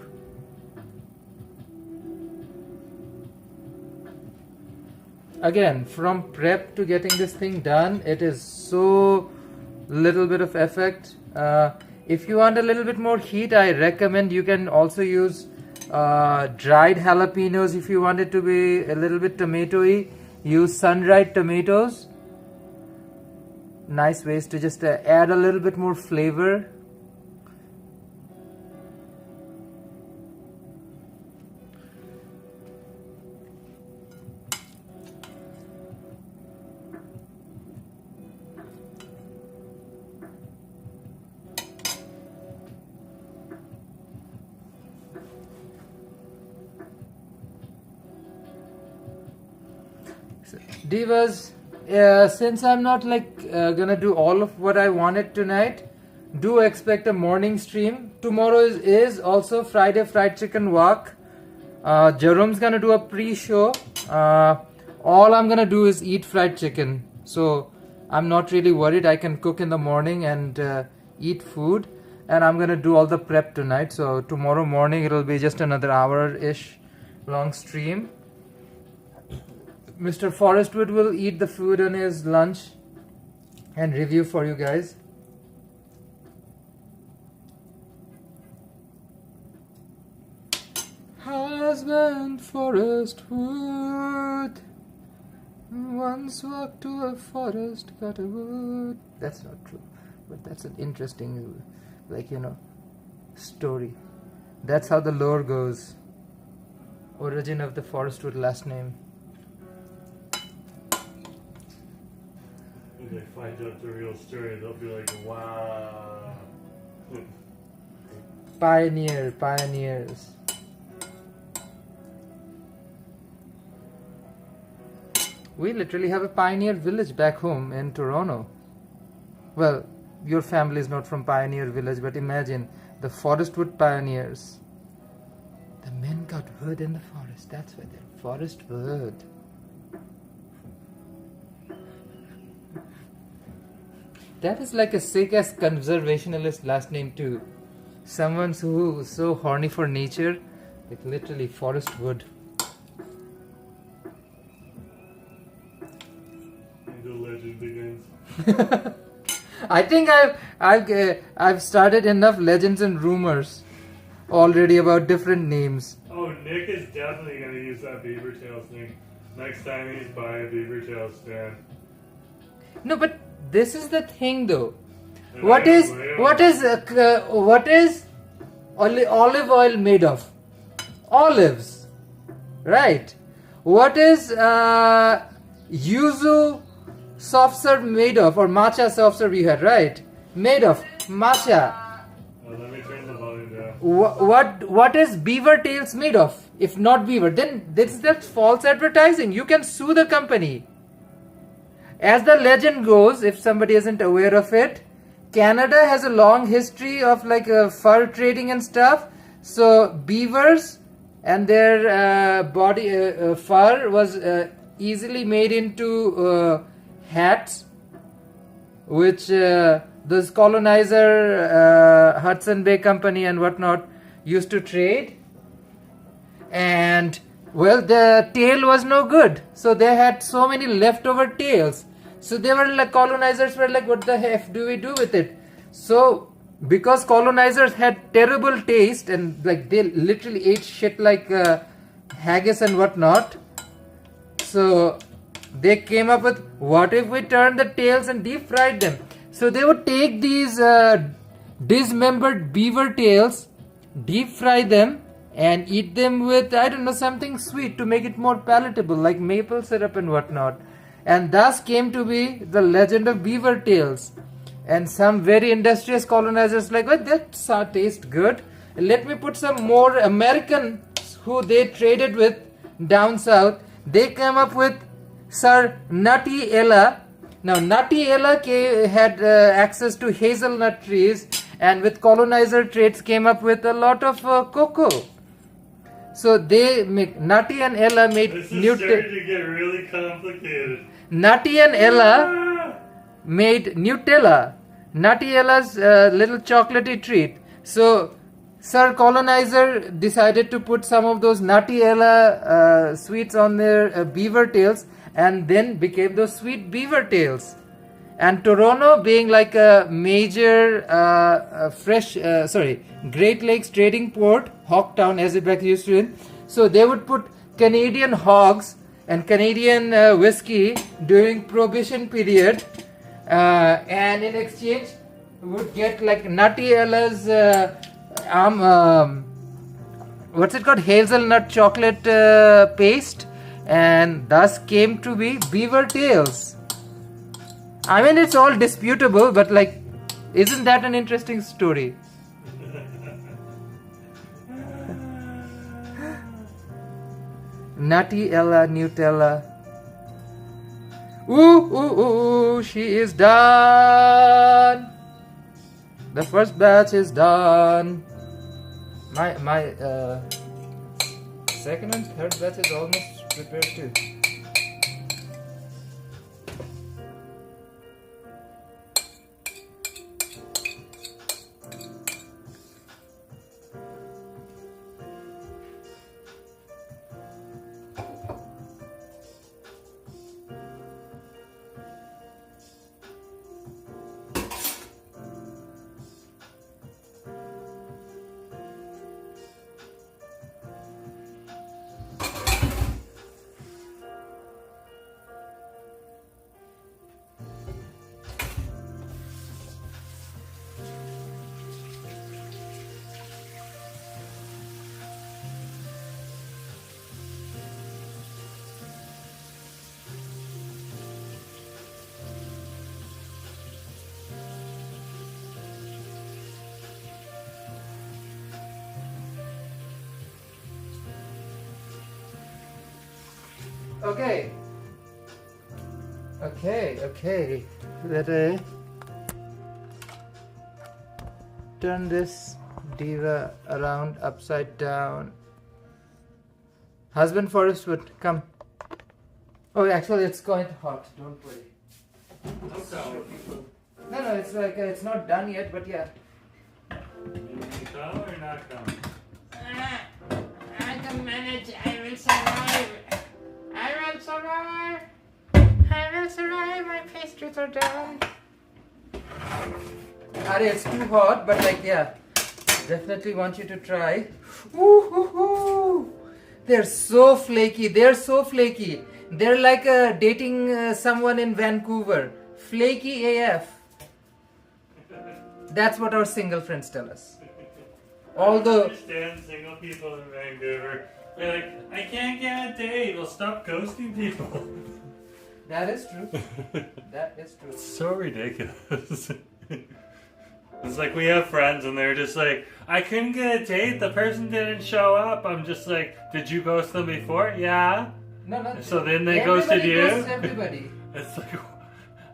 Again, from prep to getting this thing done, it is so little bit of effort. If you want a little bit more heat, I recommend you can also use dried jalapenos. If you want it to be a little bit tomatoey, use sun-dried tomatoes. Nice ways to just add a little bit more flavor. Divas, since I'm not like gonna do all of what I wanted tonight, do expect a morning stream. Tomorrow is also Friday fried chicken walk. Jerome's gonna do a pre-show. All I'm gonna do is eat fried chicken, so I'm not really worried. I can cook in the morning and eat food, and I'm gonna do all the prep tonight. So tomorrow morning it'll be just another hour-ish long stream. Mr. Forestwood will eat the food on his lunch and review for you guys. Husband Forestwood once walked to a forest, got a wood. That's not true, but that's an interesting, like, you know, story. That's how the lore goes. Origin of the Forestwood last name. When they find out the real story, they'll be like, wow. Pioneers. We literally have a pioneer village back home in Toronto. Well, your family is not from Pioneer Village, but imagine the Forestwood pioneers. The men got wood in the forest. That's why they're Forestwood. That is like a sick-ass conservationist last name too. Someone who's so horny for nature, like literally Forestwood. And the legend begins. I think I've started enough legends and rumors already about different names. Oh, Nick is definitely going to use that beaver tails thing next time he's by a beaver tail stand. No, but this is the thing though. And What is olive oil made of? Olives, right? What is yuzu soft serve made of, or matcha soft serve you had, right? Made of matcha. what is beaver tails made of? If not beaver, then that's false advertising. You can sue the company. As the legend goes, if somebody isn't aware of it, Canada has a long history of like fur trading and stuff. So beavers and their body fur was easily made into hats, which those colonizer Hudson Bay Company and whatnot used to trade. And well, the tail was no good, so they had so many leftover tails. So they were like, colonizers were like, what the heck do we do with it? So because colonizers had terrible taste and like they literally ate shit like haggis and whatnot, so they came up with, what if we turned the tails and deep fried them? So they would take these dismembered beaver tails, deep fry them, and eat them with, I don't know, something sweet to make it more palatable, like maple syrup and whatnot. And thus came to be the legend of beaver tails. And some very industrious colonizers like, well, that tastes good. Let me put some more American who they traded with down south. They came up with Sir Nutty Ella. Now, Nutty Ella had access to hazelnut trees, and with colonizer trades came up with a lot of cocoa. So they make Nutty and Ella made This is starting to get really complicated. Nutty and Ella made Nutella, Nutty Ella's little chocolatey treat. So Sir Colonizer decided to put some of those Nutty Ella sweets on their beaver tails, and then became those sweet beaver tails. And Toronto, being like a major Great Lakes trading port, Hawktown as it back used to in, so they would put Canadian hogs and Canadian whiskey during Prohibition period, and in exchange would get like Nutty Ella's what's it called, hazelnut chocolate paste, and thus came to be beaver tails. I mean, it's all disputable, but like, isn't that an interesting story? Nutty Ella, Nutella. Ooh, she is done. The first batch is done. My second and third batch is almost prepared too. Okay. Let turn this diva around upside down. Husband Forestwood, come. Oh, actually, it's quite hot. Don't worry. No, it's like it's not done yet, but yeah. You come or not come? I can manage. I will survive. My pastries are done. It's too hot, but like, yeah, definitely want you to try. Ooh. They're so flaky. They're like dating someone in Vancouver. Flaky AF. That's what our single friends tell us. Although, I understand single people in Vancouver. They're like, I can't get a date. Well, stop ghosting people. that is true. That is true. It's so ridiculous. It's like we have friends and they're just like, I couldn't get a date, the person didn't show up. I'm just like, did you ghost them before? Yeah. No. So then they ghosted you? Ghosts everybody. It's like,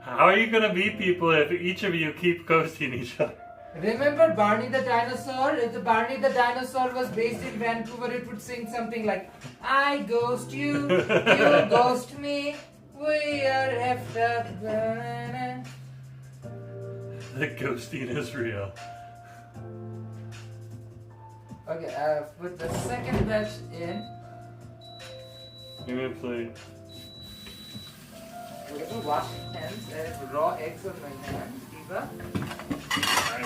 how are you gonna meet people if each of you keep ghosting each other? Remember Barney the dinosaur? If the Barney the dinosaur was based in Vancouver, it would sing something like, I ghost you, you ghost me, we are effed up. The ghosting is real. Okay, I've put the second batch in. Give me a plate. We're going to wash hands. I have raw eggs on my hands. Eva? I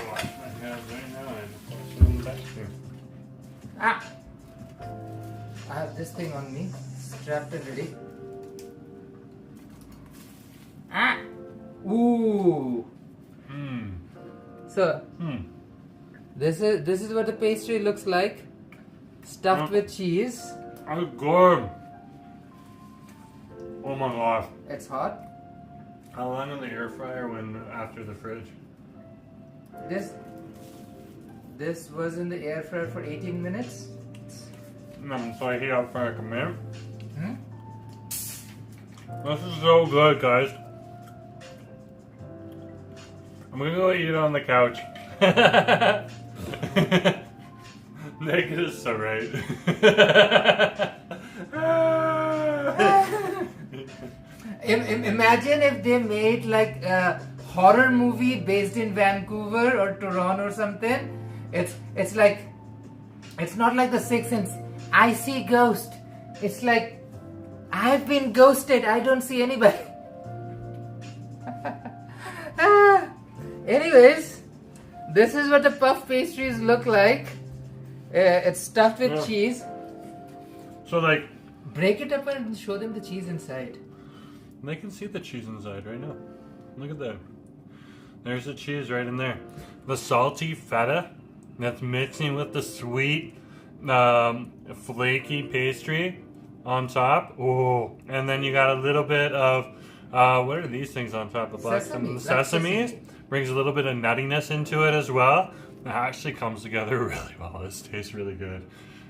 wash my hands right now and wash them in the bathroom. Ah! I have this thing on me, strapped and ready. Ah! Ooh! So, this is what the pastry looks like, stuffed with cheese. Oh god! Oh my gosh! It's hot. How long in the air fryer when after the fridge? This was in the air fryer for 18 minutes. So I heat up for like a minute. This is so good, guys. I'm gonna go eat it on the couch. Nick is so right. Imagine if they made like a horror movie based in Vancouver or Toronto or something. It's like, it's not like The Sixth Sense. I see ghost. It's like, I've been ghosted. I don't see anybody. Anyways, this is what the puff pastries look like. It's stuffed with cheese. So like, break it up and show them the cheese inside. They can see the cheese inside right now. Look at that. There's the cheese right in there. The salty feta that's mixing with the sweet, flaky pastry on top. Oh, and then you got a little bit of, what are these things on top? The black sesame. Brings a little bit of nuttiness into it as well. It actually comes together really well. This tastes really good.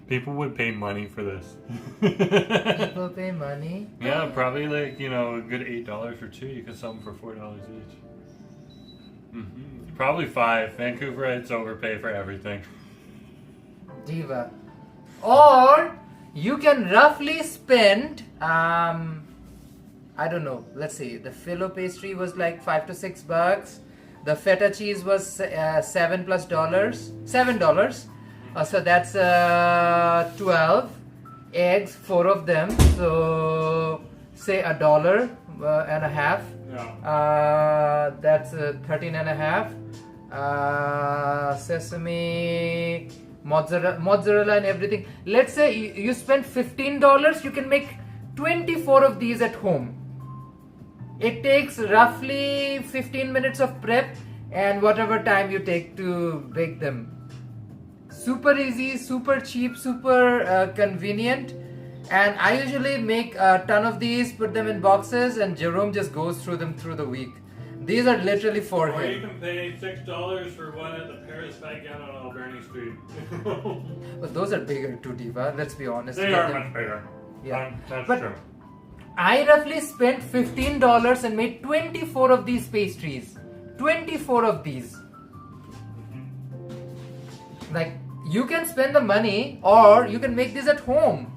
People would pay money for this. People pay money? Yeah, probably like, you know, a good $8 for two. You could sell them for $4 each. Probably $5. Vancouver, it's overpay for everything. Diva. Or you can roughly spend, I don't know, let's see, the filo pastry was like $5 to $6. The feta cheese was $7 plus. $7. So that's 12 eggs, 4 of them. So say $1.50. Yeah. That's 13.5. Sesame, mozzarella and everything. Let's say you spend $15. You can make 24 of these at home. It takes roughly 15 minutes of prep and whatever time you take to bake them. Super easy, super cheap, super convenient. And I usually make a ton of these, put them in boxes, and Jerome just goes through them through the week. These are literally for Or you him. can pay $6 for one at the Paris Baguette on Alberni Street. But those are bigger too, Diva. Let's be honest. They are much bigger. Yeah. That's But true. I roughly spent $15 and made 24 of these pastries. 24 of these. Like, you can spend the money or you can make this at home.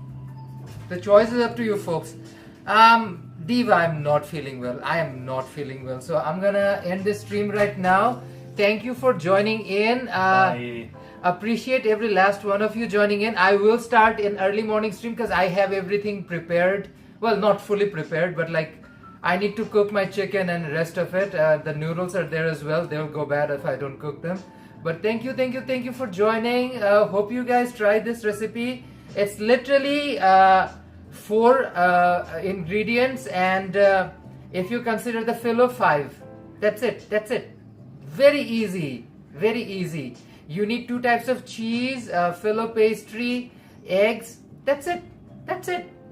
The choice is up to you folks. Diva, I'm not feeling well. I am not feeling well. So I'm gonna end this stream right now. Thank you for joining in. Bye. Appreciate every last one of you joining in. I will start in early morning stream because I have everything prepared. Well, not fully prepared, but like I need to cook my chicken and rest of it. The noodles are there as well. They'll go bad if I don't cook them. But thank you for joining. Hope you guys try this recipe. It's literally 4 ingredients, and if you consider the filo, 5. That's it. Very easy. You need 2 types of cheese, filo pastry, eggs. That's it.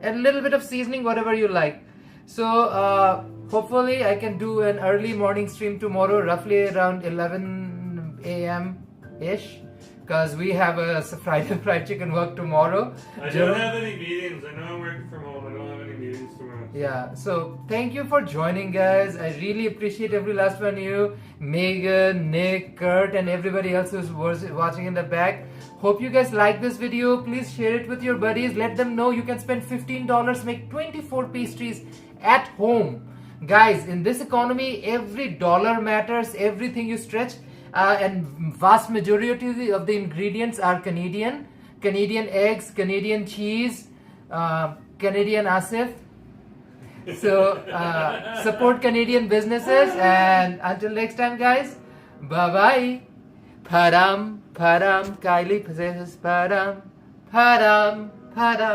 And a little bit of seasoning, whatever you like. So hopefully I can do an early morning stream tomorrow, roughly around 11 a.m. ish, because we have a Friday fried chicken work tomorrow. I don't have any meetings. I know I'm working from home. I don't have any meetings tomorrow. Yeah, so thank you for joining, guys. I really appreciate every last one of you, Megan, Nick, Kurt, and everybody else who's watching in the back. Hope you guys like this video. Please share it with your buddies. Let them know you can spend $15, make 24 pastries at home. Guys, in this economy, every dollar matters, everything you stretch, and vast majority of the ingredients are Canadian. Canadian eggs, Canadian cheese, Canadian Asif. So support Canadian businesses, and until next time, guys, bye bye. Padam, padam, Kylie possesses padam, padam, padam.